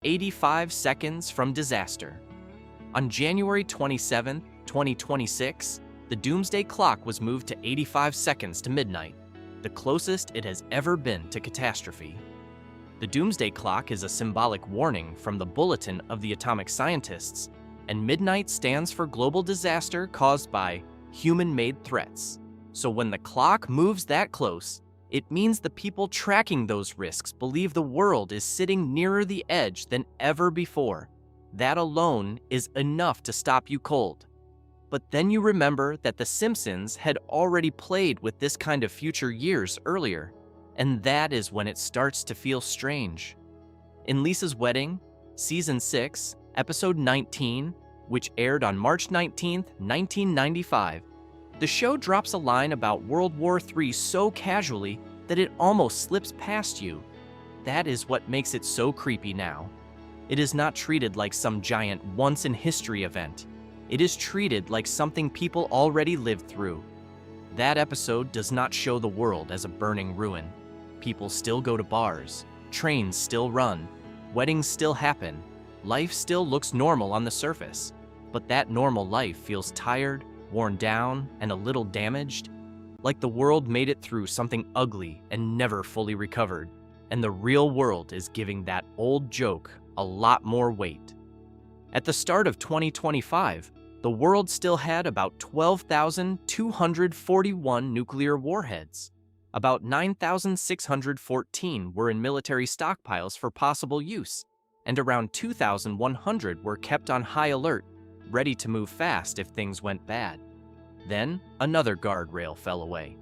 85 seconds from disaster. On January 27, 2026, the Doomsday Clock was moved to 85 seconds to midnight, the closest it has ever been to catastrophe. The Doomsday Clock is a symbolic warning from the Bulletin of the Atomic Scientists, and midnight stands for global disaster caused by human-made threats. So when the clock moves that close, it means the people tracking those risks believe the world is sitting nearer the edge than ever before. That alone is enough to stop you cold. But then you remember that The Simpsons had already played with this kind of future years earlier, and that is when it starts to feel strange. In Lisa's Wedding, Season 6, Episode 19, which aired on March 19, 1995, the show drops a line about World War III so casually that it almost slips past you. That is what makes it so creepy now. It is not treated like some giant once-in-history event. It is treated like something people already lived through. That episode does not show the world as a burning ruin. People still go to bars, trains still run, weddings still happen, life still looks normal on the surface. But that normal life feels tired, worn down, and a little damaged, like the world made it through something ugly and never fully recovered, and the real world is giving that old joke a lot more weight. At the start of 2025, the world still had about 12,241 nuclear warheads. About 9,614 were in military stockpiles for possible use, and around 2,100 were kept on high alert, ready to move fast if things went bad. Then, another guardrail fell away.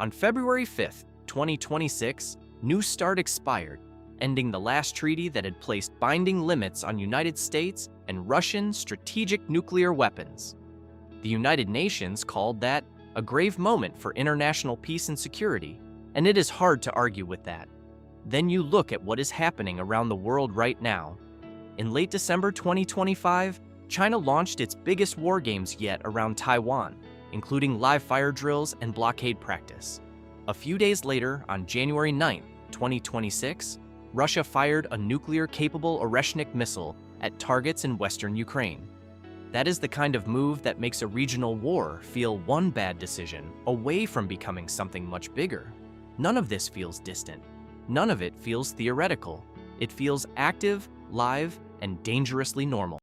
On February 5, 2026, New START expired, ending the last treaty that had placed binding limits on United States and Russian strategic nuclear weapons. The United Nations called that a grave moment for international peace and security, and it is hard to argue with that. Then you look at what is happening around the world right now. In late December 2025, China launched its biggest war games yet around Taiwan, including live fire drills and blockade practice. A few days later, on January 9, 2026, Russia fired a nuclear-capable Oreshnik missile at targets in western Ukraine. That is the kind of move that makes a regional war feel one bad decision away from becoming something much bigger. None of this feels distant. None of it feels theoretical. It feels active, live, and dangerously normal.